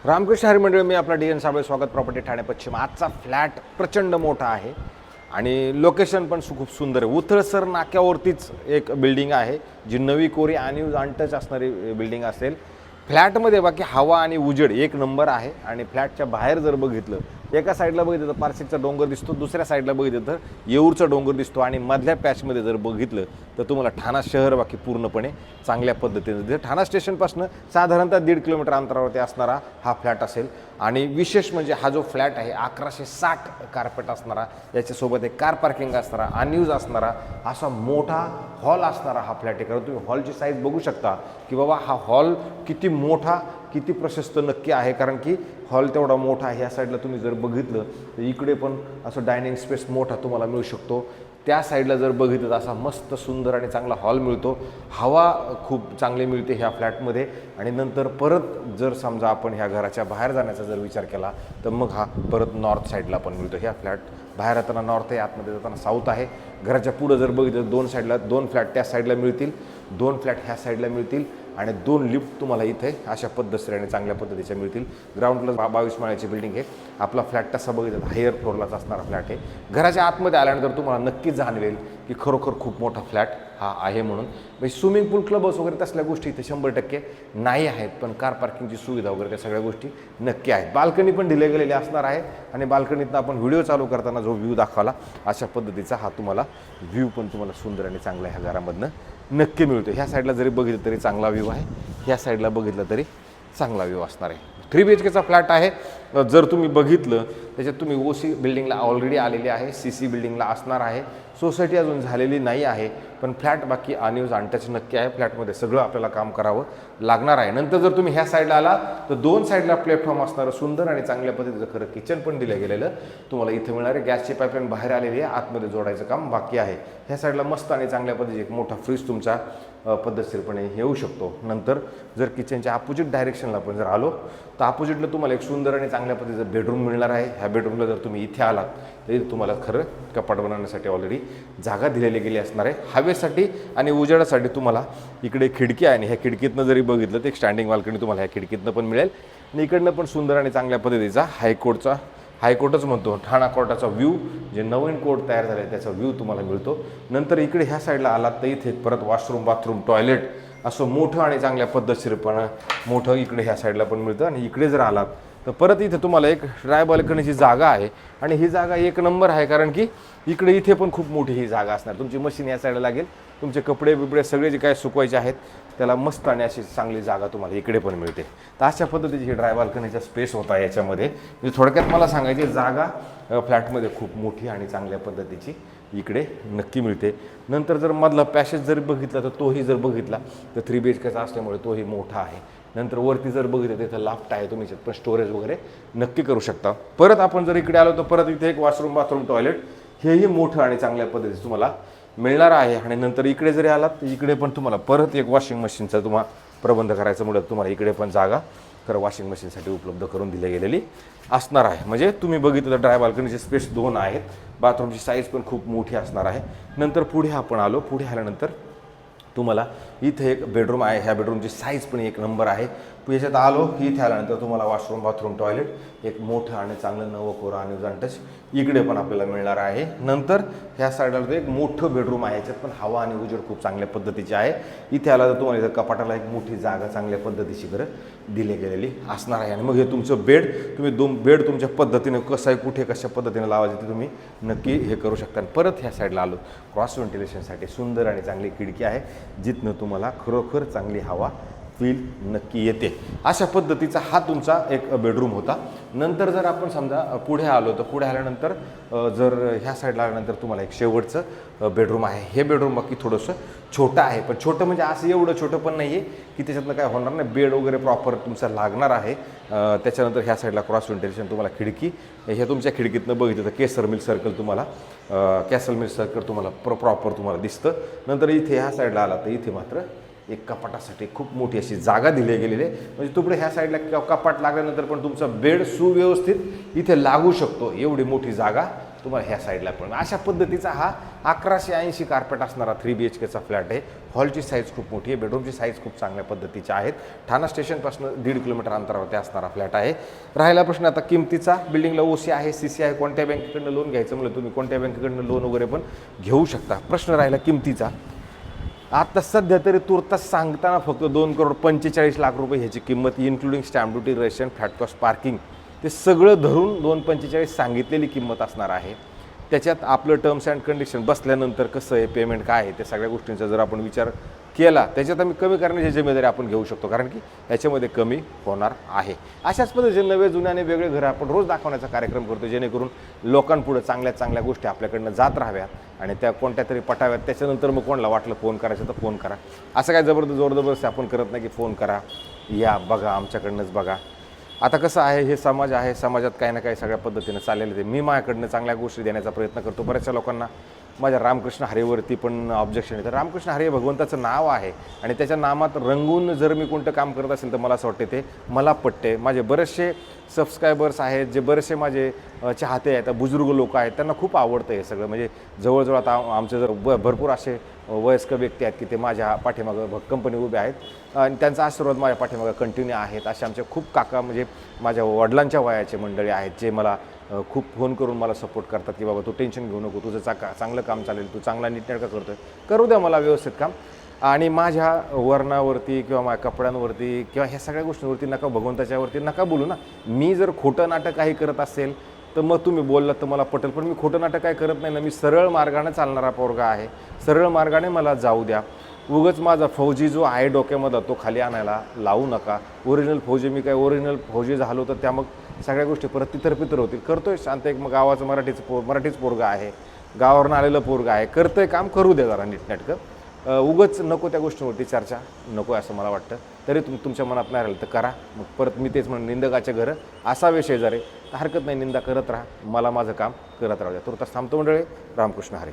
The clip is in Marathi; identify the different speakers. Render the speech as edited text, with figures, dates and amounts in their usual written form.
Speaker 1: रामकृष्ण हरी मंडळ, मी आपला डी.एन. साबळे, स्वागत प्रॉपर्टी ठाणे पश्चिम. आजचा फ्लॅट प्रचंड मोठा आहे आणि लोकेशन पण खूप सुंदर आहे. उथळसर नाक्यावरतीच एक बिल्डिंग आहे, जी नवी कोरी आणि अनटच असणारी बिल्डिंग असेल. फ्लॅटमध्ये बाकी हवा आणि उजेड एक नंबर आहे. आणि फ्लॅटच्या बाहेर जर बघितलं, एका साईडला बघितलं तर पारसिकचा डोंगर दिसतो, दुसऱ्या साईडला बघितलं तर येऊरचा डोंगर दिसतो आणि मधल्या पॅचमध्ये जर बघितलं तर तुम्हाला ठाणा शहर बाकी पूर्णपणे चांगल्या पद्धतीने दिसतं. ठाणा स्टेशनपासून साधारणतः 1.5 किलोमीटर अंतरावरती असणारा हा फ्लॅट असेल. आणि विशेष म्हणजे हा जो फ्लॅट आहे 1160 कार्पेट असणारा, याच्यासोबत एक कार पार्किंग असणारा, अनयूज असणारा असा मोठा हॉल असणारा हा फ्लॅट आहे. कारण तुम्ही हॉलची साईज बघू शकता की बाबा हा हॉल किती मोठा, किती प्रशस्त नक्की आहे. कारण की हॉल तेवढा मोठा आहे. ह्या साईडला तुम्ही जर बघितलं तर इकडे पण असं डायनिंग स्पेस मोठा तुम्हाला मिळू शकतो. त्या साईडला जर बघितलं तर असा मस्त सुंदर आणि चांगला हॉल मिळतो. हवा खूप चांगली मिळते ह्या फ्लॅटमध्ये. आणि नंतर परत जर समजा आपण ह्या घराच्या बाहेर जाण्याचा जर विचार केला तर मग हा परत नॉर्थ साईडला पण मिळतो. ह्या फ्लॅट बाहेर जाताना नॉर्थ आहे, आतमध्ये जाताना साऊथ आहे. घराच्या पुढं जर बघितलं 2 साईडला 2 फ्लॅट त्या साईडला मिळतील, 2 फ्लॅट ह्या साईडला मिळतील आणि 2 लिफ्ट तुम्हाला इथे अशा पद्धतशीर आणि चांगल्या पद्धतीच्या मिळतील. ग्राउंडला 22 माळ्याची बिल्डिंग आहे. आपला फ्लॅट तसा बघितलं हायर फ्लोअरलाच असणारा फ्लॅट आहे. घराच्या आतमध्ये आल्यानंतर तुम्हाला नक्की जाणवेल की खरोखर खूप मोठा फ्लॅट हा आहे म्हणून. म्हणजे स्विमिंग पूल, क्लब हाऊस वगैरे तसल्या गोष्टी इथे 100% नाही आहेत, पण कार पार्किंगची सुविधा वगैरे त्या सगळ्या गोष्टी नक्की आहेत. बाल्कनी पण दिले गेलेली असणार आहे आणि बाल्कनीतनं आपण व्हिडिओ चालू करताना जो व्ह्यू दाखवला अशा पद्धतीचा हा तुम्हाला व्ह्यू पण तुम्हाला सुंदर आणि चांगला ह्या घरामधनं नक्की मिळतो. ह्या साईडला जरी बघितलं तरी चांगला व्ह्यू आहे, ह्या साईडला बघितलं तरी चांगला व्ह्यू असणार आहे. 3 BHKचा फ्लॅट आहे. जर तुम्ही बघितलं त्याच्यात तुम्ही OC बिल्डिंगला ऑलरेडी आलेले आहे, CC बिल्डिंगला असणार आहे. सोसायटी अजून झालेली नाही आहे, पण फ्लॅट बाकी अनयूज अनटच नक्की आहे. फ्लॅटमध्ये सगळं आपल्याला काम करावं लागणार आहे. नंतर जर तुम्ही ह्या साईडला आला तर 2 साईडला प्लॅटफॉर्म असणारं सुंदर आणि चांगल्या पद्धतीचं खरं किचन पण दिलं गेलेलं तुम्हाला इथे मिळणार आहे. गॅसची पाईपलाईन बाहेर आलेली आहे, आतमध्ये जोडायचं काम बाकी आहे. ह्या साईडला मस्त आणि चांगल्या पद्धतीचे एक मोठा फ्रीज तुमचा पद्धतशीरपणे येऊ शकतो. नंतर जर किचनच्या अपोजिट डायरेक्शनला आपण जर आलो तर अपोजिटला तुम्हाला एक सुंदर आणि चांगल्या पद्धतीचं बेडरूम मिळणार आहे. ह्या बेडरूमला जर तुम्ही इथे आलात तरी तुम्हाला खरं कपाट बनवण्यासाठी ऑलरेडी जागा दिलेली गेली असणार आहे. हवेसाठी आणि उजेडासाठी तुम्हाला इकडे खिडकी आहे आणि ह्या खिडकीतनं जरी बघितलं तर एक स्टँडिंग बाल्कनी तुम्हाला ह्या खिडकीतनं पण मिळेल. आणि इकडनं पण सुंदर आणि चांगल्या पद्धतीचा हायकोर्टच म्हणतो ठाणा कोर्टाचा व्ह्यू, जे नवीन कोर्ट तयार झाले त्याचा व्ह्यू तुम्हाला मिळतो. नंतर इकडे ह्या साईडला आलात तर इथे परत वॉशरूम, बाथरूम, टॉयलेट असं मोठं आणि चांगल्या पद्धतशीरपणं मोठं इकडे ह्या साईडला पण मिळतं. आणि इकडे जर आलात तर परत इथे तुम्हाला एक ड्राय बाल्कनीची जागा आहे आणि ही जागा एक नंबर आहे. कारण की इथे पण खूप मोठी ही जागा असणार. तुमची मशीन या साईडला लागेल, तुमचे कपडे बिपडे सगळे जे काय सुकवायचे आहेत त्याला मस्त आणि अशी चांगली जागा तुम्हाला इकडे पण मिळते. तर अशा पद्धतीची ही ड्राय बाल्कनीचा स्पेस होता याच्यामध्ये. म्हणजे थोडक्यात मला सांगायची जागा फ्लॅटमध्ये खूप मोठी आणि चांगल्या पद्धतीची इकडे नक्की मिळते. नंतर जर मधला पॅसेज जर बघितला तर तोही जर बघितला तर 3 BHKचा असल्यामुळे तोही मोठा आहे. नंतर वरती जर बघितलं तिथं लाफ्ट आहे, तुम्ही पण स्टोरेज वगैरे नक्की करू शकता. परत आपण जर इकडे आलो तर परत इथे एक वॉशरूम, बाथरूम, टॉयलेट हेही मोठं आणि चांगल्या पद्धतीचं तुम्हाला मिळणार आहे. आणि नंतर इकडे जरी आलात तर इकडे पण तुम्हाला परत एक वॉशिंग मशीनचा तुम्हाला प्रबंध करायचं म्हणत तुम्हाला इकडे पण जागा खरं वॉशिंग मशीनसाठी उपलब्ध करून दिली गेलेली असणार आहे. म्हणजे तुम्ही बघितलं तर ड्राय बाल्कनीचे स्पेस 2 आहेत. बाथरूमची साईज पण खूप मोठी असणार आहे. नंतर पुढे आपण आलो, पुढे आल्यानंतर तुम्हाला इथे एक बेडरूम आहे. ह्या बेडरूमची साईज पण एक नंबर आहे. याच्यात आलो की इथे आल्यानंतर तुम्हाला वॉशरूम, बाथरूम, टॉयलेट एक मोठं आणि चांगलं नवं कोरं आणि टच इकडे पण आपल्याला मिळणार आहे. नंतर ह्या साईडला एक मोठं बेडरूम आहे, याच्यात पण हवा आणि उजेड खूप चांगल्या पद्धतीची आहे. इथे आला तर तुम्हाला इथं कपाटाला एक मोठी जागा चांगल्या पद्धतीची दिली गेलेली असणार आहे. आणि मग हे तुमचं बेड, तुम्ही 2 बेड तुमच्या पद्धतीने कसं आहे, कुठे कशा पद्धतीने लावायचे ते तुम्ही नक्की हे करू शकता. आणि परत ह्या साईडला आलो, क्रॉस व्हेंटिलेशनसाठी सुंदर आणि चांगली खिडकी आहे, जिथनं तुम्हाला खरोखर चांगली हवा फील नक्की येते. अशा पद्धतीचा हा तुमचा एक बेडरूम होता. नंतर जर आपण समजा पुढे आलो तर पुढे आल्यानंतर जर ह्या साईडला आल्यानंतर तुम्हाला एक शेवटचं बेडरूम आहे. हे बेडरूम बाकी थोडंसं छोटं आहे, पण छोटं म्हणजे असं एवढं छोटं पण नाही आहे की त्याच्यातनं काय होणार नाही. बेड वगैरे प्रॉपर तुमचा लागणार आहे. त्याच्यानंतर ह्या साईडला क्रॉस व्हेंटिलेशन तुम्हाला खिडकी, ह्या तुमच्या खिडकीतनं बघितलं तर कॅसल मिल सर्कल तुम्हाला प्रॉपर तुम्हाला दिसतं. नंतर इथे ह्या साईडला आला तर इथे मात्र एक कपाटासाठी खूप मोठी अशी जागा दिली गेलेली आहे. म्हणजे तुकडे ह्या साईडला कपाट लागल्यानंतर पण तुमचा बेड सुव्यवस्थित इथे लागू शकतो, एवढी मोठी जागा तुम्हाला ह्या साईडला पण अशा पद्धतीचा हा 1180 कार्पेट असणारा 3 BHKचा फ्लॅट आहे. हॉलची साईज खूप मोठी आहे, बेडरूमची साईज खूप चांगल्या पद्धतीच्या आहेत. ठाणा स्टेशनपासून 1.5 किलोमीटर अंतरावरती असणारा फ्लॅट आहे. राहिला प्रश्न आता किमतीचा. बिल्डिंगला OC आहे, CC आहे. कोणत्या बँकेकडनं लोन घ्यायचं म्हणलं तुम्ही कोणत्या बँकेकडनं लोन वगैरे पण घेऊ शकता. प्रश्न राहिला किमतीचा. आता सध्या तरी तुर्तास सांगताना फक्त 2,45,00,000 रुपये ह्याची किंमत, including stamp duty, ration, flat cost, parking ते सगळं धरून 2,45,00,000 सांगितलेली किंमत असणार आहे. त्याच्यात आपलं टर्म्स अँड कंडिशन बसल्यानंतर कसं आहे, पेमेंट काय आहे, ते सगळ्या गोष्टींचा जर आपण विचार केला त्याच्यात आम्ही कमी करण्याची जिम्मेदारी आपण घेऊ शकतो, कारण की याच्यामध्ये कमी होणार आहे. अशाच पद्धतीने नवे जुने आणि वेगळे घरं आपण रोज दाखवण्याचा कार्यक्रम करतो, जेणेकरून लोकांपुढे चांगल्या चांगल्या गोष्टी आपल्याकडनं जात राहाव्यात आणि त्या कोणत्या तरी पटाव्यात. त्याच्यानंतर मग कोणाला वाटलं फोन करायचं तर फोन करा. असं काय जोरजबरदस्ती आपण करत नाही की फोन करा, या बघा आमच्याकडनंच बघा. आता कसं आहे, हे समाज आहे, समाजात काही ना काही सगळ्या पद्धतीनं चाललेलं आहे. मी माझ्याकडनं चांगल्या गोष्टी देण्याचा प्रयत्न करतो. बऱ्याचशा लोकांना माझ्या रामकृष्ण हरेवरती पण ऑब्जेक्शन आहे. तर रामकृष्ण हरे भगवंताचं नाव आहे आणि त्याच्या नामात रंगून जर मी कोणतं काम करत असेल तर मला असं वाटते ते मला पटते. माझे बरेचसे सबस्क्रायबर्स आहेत, जे बरेचसे माझे चाहते आहेत, बुजुर्ग लोक आहेत, त्यांना खूप आवडतं हे सगळं. म्हणजे जवळजवळ आता आमचे जर भरपूर असे वयस्कर व्यक्ती आहेत की ते माझ्या पाठीमागं भक्कमपणे उभे आहेत आणि त्यांचा आशीर्वाद माझ्या पाठीमागं कंटिन्यू आहेत. असे आमचे खूप काका म्हणजे माझ्या वडिलांच्या वयाचे मंडळी आहेत, जे मला खूप फोन करून मला सपोर्ट करतात की बाबा तू टेन्शन घेऊ नको, तुझं चांगलं काम चालेल, तू चांगला नीटनेटका करतो आहे, करू द्या मला व्यवस्थित काम. आणि माझ्या वर्णावरती किंवा माझ्या कपड्यांवरती किंवा ह्या सगळ्या गोष्टींवरती नका, भगवंताच्यावरती नका बोलू ना. मी जर खोटं नाटक काही करत असेल तर मग तुम्ही बोललात तर मला पटेल, पण मी खोटं नाटक काय करत नाही ना. मी सरळ मार्गाने चालणारा पोरगा आहे, सरळ मार्गाने मला जाऊ द्या. उगाच माझा फौजी जो आहे डोक्यामध्ये तो खाली आणायला लावू नका. ओरिजिनल फौजी मी काय ओरिजिनल फौजी झालो तर त्या मग सगळ्या गोष्टी परत तिथरपितर होतील. करतोय शांत, एक मग गावाचं मराठीच पोरगा आहे, गावावरून आलेलं पोरगा आहे, करतोय काम, करू द्या जरा नीटनेटकं. उगाच नको त्या गोष्टींवरती चर्चा नको असं मला वाटतं. तरी तुमच्या मनात नाही राहिलं तर करा. मग परत मी तेच म्हणून निंदकाच्या घरं असावे शेजारी, हरकत नाही, निंदा करत राहा, मला माझं काम करत राहू द्या. तुर्तास थांबतो मंडळी. रामकृष्ण हरी.